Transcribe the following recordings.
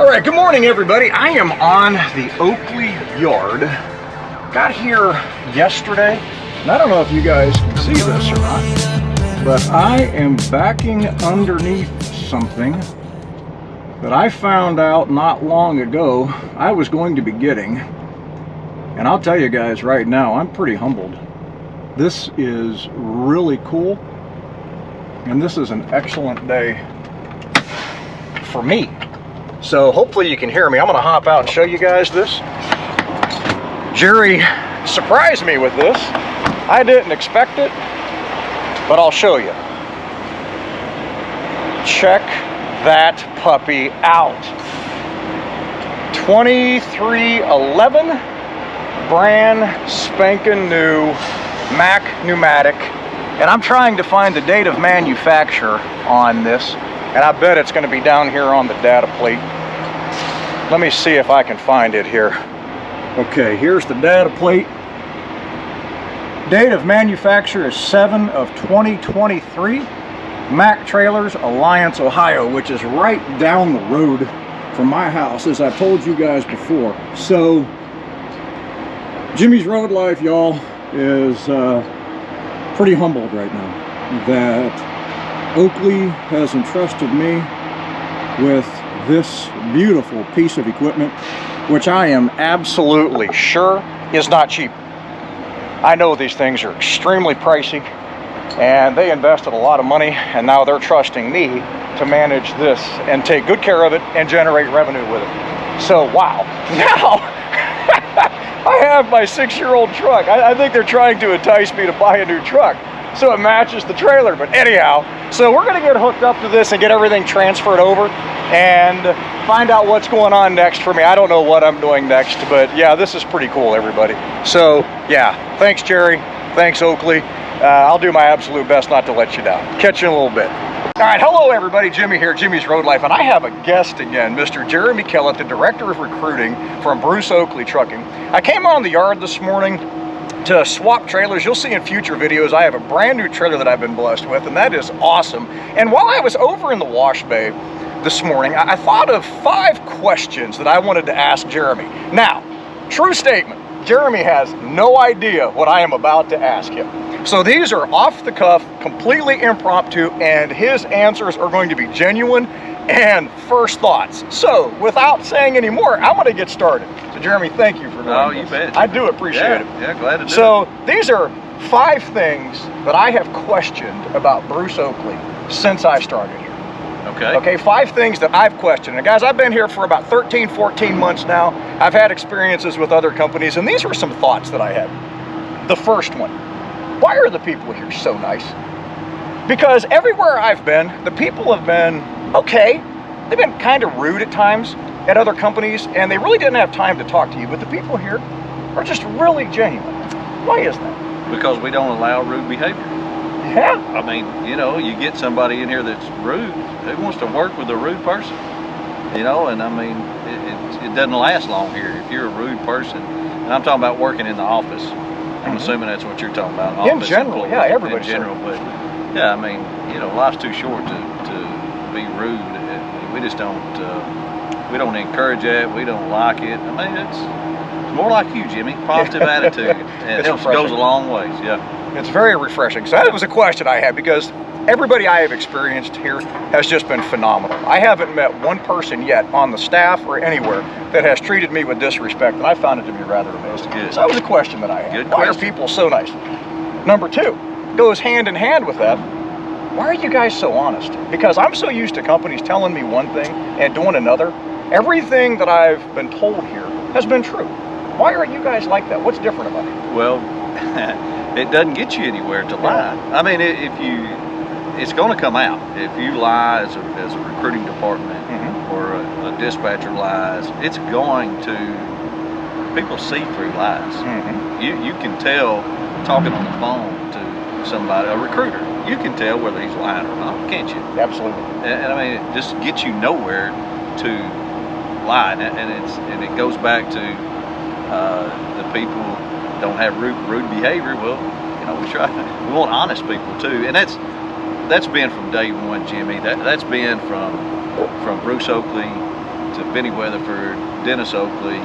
All right, good morning, everybody. I am on the Oakley yard. Got here yesterday, and I don't know if you guys can see this or not, but I am backing underneath something that I found out not long ago I was going to be getting. And I'll tell you guys right now, I'm pretty humbled. This is really cool, and this is an excellent day for me. So hopefully you can hear me. I'm gonna hop out and show you guys this. Jerry surprised me with this. I didn't expect it, but I'll show you. Check that puppy out. 2311, brand spanking new MAC Pneumatic. And I'm trying to find the date of manufacture on this. And I bet it's going to be down here on the data plate. Let me see if I can find it here. Okay, here's the data plate. Date of manufacture is 7/2023. MAC Trailers, Alliance, Ohio, which is right down the road from my house, as I've told you guys before. So, Jimmy's Road Life, y'all, is pretty humbled right now that Oakley has entrusted me with this beautiful piece of equipment, which I am absolutely sure is not cheap. I know these things are extremely pricey, and they invested a lot of money, and now they're trusting me to manage this and take good care of it and generate revenue with it. So, wow. Now, I have my 6-year-old truck. I think they're trying to entice me to buy a new truck so it matches the trailer. But anyhow, so we're gonna get hooked up to this and get everything transferred over and find out what's going on next for me. I don't know what I'm doing next, but yeah, this is pretty cool, everybody. So yeah, thanks Jerry, thanks Oakley. I'll do my absolute best not to let you down. Catch you in a little bit. All right, hello everybody, Jimmy here, Jimmy's Road Life, and I have a guest again, Mr. Jeremy Kellett, the Director of Recruiting from Oakley Trucking. I came on the yard this morning to swap trailers. You'll see in future videos I have a brand new trailer that I've been blessed with, and that is awesome. And while I was over in the wash bay this morning, I thought of 5 questions that I wanted to ask Jeremy. Now, true statement, Jeremy has no idea what I am about to ask him. So these are off the cuff, completely impromptu, and his answers are going to be genuine and first thoughts. So without saying any more, I'm going to get started. So Jeremy, thank you for doing this. Oh, you bet. I do appreciate it. Yeah, glad to do it. So these are 5 things that I have questioned about Bruce Oakley since I started here. Okay. Okay, 5 things that I've questioned. And guys, I've been here for about 13, 14 months now. I've had experiences with other companies, and these were some thoughts that I had. The first one, why are the people here so nice? Because everywhere I've been, the people have been okay. They've been kind of rude at times at other companies, and they really didn't have time to talk to you. But the people here are just really genuine. Why is that? Because we don't allow rude behavior. Yeah. I mean, you know, you get somebody in here that's rude. Who wants to work with a rude person? You know, and I mean, it doesn't last long here. If you're a rude person, and I'm talking about working in the office. I'm assuming that's what you're talking about. In general, yeah, everybody. In general, but yeah, I mean, you know, life's too short to be rude. We just don't. We don't encourage that. We don't like it. I mean, it's more like you, Jimmy. Positive attitude, and it goes a long ways. Yeah. It's very refreshing. So that was a question I had, because everybody I have experienced here has just been phenomenal. I haven't met one person yet on the staff or anywhere that has treated me with disrespect, and I found it to be rather amazing. Good. So that was a question that I had. Good Why question. are people so nice? Number 2, goes hand in hand with that. Why are you guys so honest? Because I'm so used to companies telling me one thing and doing another. Everything that I've been told here has been true. Why are you guys like that? What's different about it? Well, it doesn't get you anywhere to lie. I mean, it's going to come out. If you lie as a recruiting department or a dispatcher lies, it's going to, people see through lies. You can tell, talking on the phone to somebody, a recruiter, you can tell whether he's lying or not, can't you? Absolutely. And I mean, it just gets you nowhere to lie, and it goes back to the people don't have rude behavior. Well, you know, we want honest people too, and that's been from day one, Jimmy. That's been from Bruce Oakley to to Benny Weatherford, Dennis Oakley.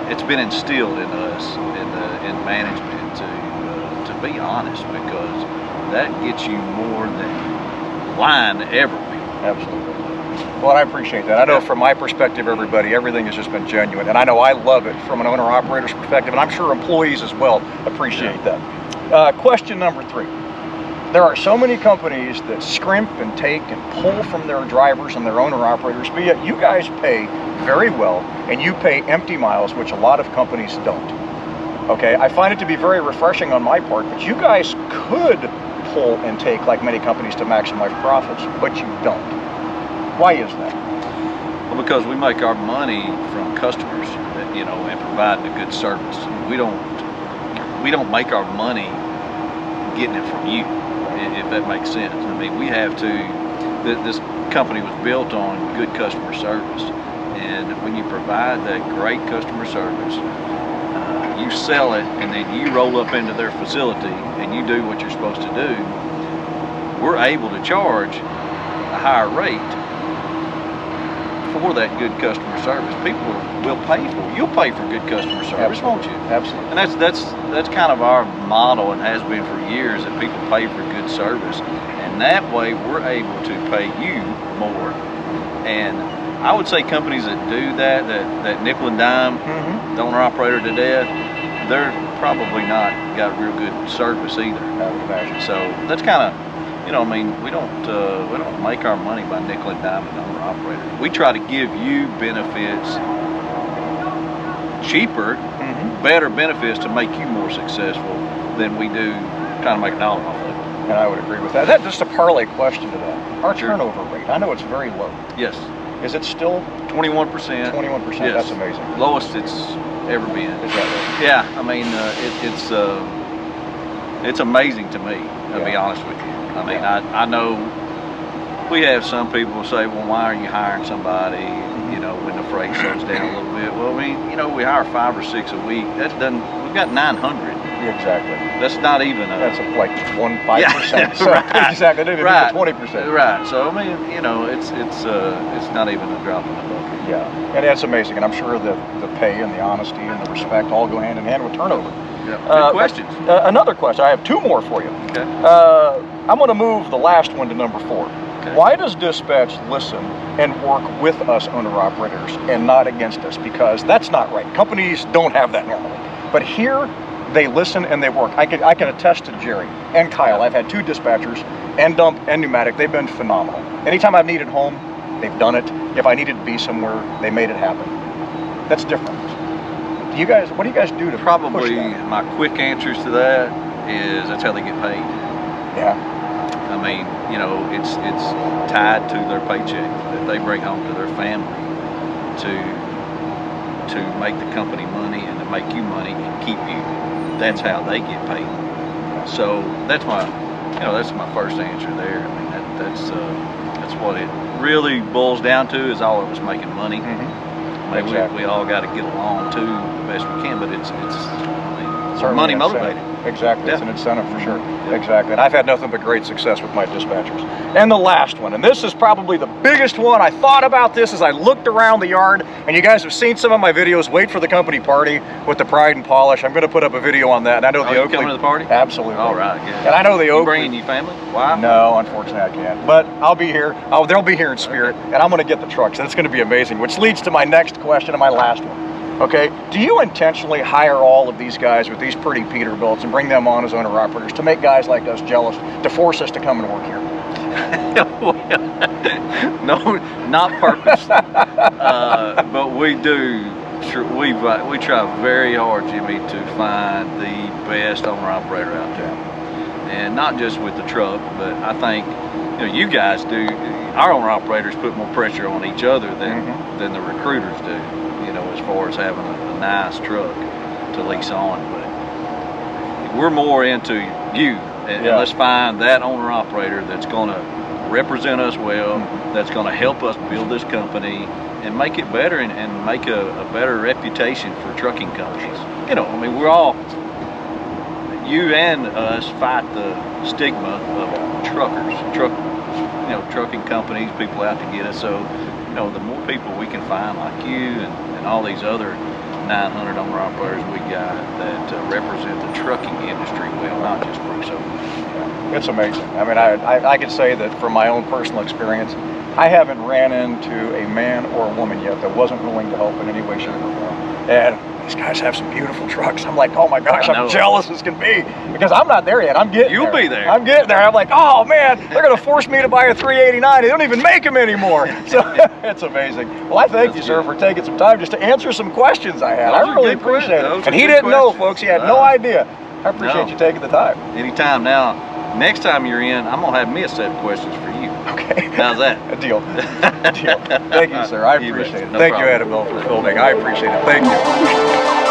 It's been instilled in us in management to be honest, because that gets you more than line ever will. Absolutely. Well, I appreciate that. I know from my perspective, everybody, everything has just been genuine, and I know I love it from an owner-operator's perspective, and I'm sure employees as well appreciate that. Question number 3. There are so many companies that scrimp and take and pull from their drivers and their owner-operators, but yet you guys pay very well, and you pay empty miles, which a lot of companies don't. Okay, I find it to be very refreshing on my part, but you guys could pull and take like many companies to maximize profits, but you don't. Why is that? Well, because we make our money from customers, you know, and providing a good service. We don't make our money getting it from you, if that makes sense. I mean, we have to. This company was built on good customer service, and when you provide that great customer service, you sell it, and then you roll up into their facility and you do what you're supposed to do. We're able to charge a higher rate for that good customer service. People will pay for it. You'll pay for good customer service, won't you? Absolutely. And that's kind of our model, and has been for years, that people pay for good service, and that way we're able to pay you more. And I would say companies that do that nickel and dime, the owner operator to death, they're probably not got real good service either. I would imagine. So that's kind of, you know, I mean, we don't make our money by nickel and dime an owner operator. We try to give you benefits, cheaper, better benefits, to make you more successful than we do kind of make a dollar off of it. And I would agree with that. That's just a parlay question to that. Our turnover rate, I know it's very low. Yes. Is it still 21%? 21%, Yes. That's amazing. Lowest it's ever been. Is that right? Yeah, I mean, it's amazing to me, to be honest with you. I mean, I know we have some people who say, well, why are you hiring somebody, you know, when the freight slows down a little bit? Well, I mean, you know, we hire 5 or 6 a week. That's done. We've got 900. Exactly. That's not even a... That's like 5%. Yeah, So right. Exactly. They didn't Right. even 20%. Right. So I mean, you know, it's not even a drop in the bucket. Yeah, and that's amazing. And I'm sure that the pay and the honesty and the respect all go hand in hand with turnover. Yeah. Good questions. Another question. I have 2 more for you. Okay. I'm going to move the last one to number 4. Okay. Why does dispatch listen and work with us owner-operators and not against us? Because that's not right. Companies don't have that normally. But here, they listen and they work. I can attest to Jerry and Kyle. I've had 2 dispatchers, and Dump and Pneumatic. They've been phenomenal. Anytime I've needed home, they've done it. If I needed to be somewhere, they made it happen. That's different. What do you guys do to Probably push that? my quick answers to that is that's how they get paid. Yeah. I mean, you know, it's tied to their paycheck that they bring home to their family to make the company money and to make you money and keep you. That's how they get paid. So that's my first answer there. I mean, that's what it really boils down to, is all of us making money. Maybe Exactly. we all got to get along too the best we can, but it's money motivated. Exactly, it's Yeah. an incentive for sure. Yeah. Exactly, and I've had nothing but great success with my dispatchers. And the last one, and this is probably the biggest one. I thought about this as I looked around the yard, and you guys have seen some of my videos. Wait for the company party with the Pride and Polish. I'm going to put up a video on that. And I know the you Oakley. coming to the party? Absolutely. All right, good. And I know the You Oakley. bringing your family? Wife? No, unfortunately I can't. But I'll be here. They'll be here in spirit, and I'm going to get the trucks. And it's going to be amazing, which leads to my next question and my last one. Okay, do you intentionally hire all of these guys with these pretty Peterbilts and bring them on as owner-operators to make guys like us jealous, to force us to come and work here? No, not purposely. But we do. We try very hard, Jimmy, to find the best owner-operator out there. And not just with the truck, but I think, you know, you guys do. Our owner-operators put more pressure on each other than the recruiters do. You know, as far as having a nice truck to lease on, but we're more into you, and let's find that owner operator that's going to represent us well, that's going to help us build this company and make it better, and make a better reputation for trucking companies. You know, I mean, we're all, you and us, fight the stigma of truckers, you know, trucking companies, people out to get us. So, you know, the more people we can find like you and all these other 900 owner operators we got that represent the trucking industry well, not just Brooks. It's amazing. I mean, I could say that from my own personal experience, I haven't ran into a man or a woman yet that wasn't willing to help in any way, shape, or form. And these guys have some beautiful trucks. I'm like, oh my gosh, I'm jealous as can be, because I'm not there yet. I'm getting there. You'll be there. I'm getting there. I'm like, oh man, they're going to force me to buy a 389. They don't even make them anymore. So it's amazing. Well, I thank you, sir, for taking some time just to answer some questions I had. I really appreciate it. And he didn't know, folks. He had no idea. I appreciate you taking the time. Anytime. Now, next time you're in, I'm going to have me a set of questions for you. Okay. How's that? A deal. A deal. Thank you, sir. I appreciate it. No Thank problem. you, Annabelle, for filming. I appreciate it. Thank you.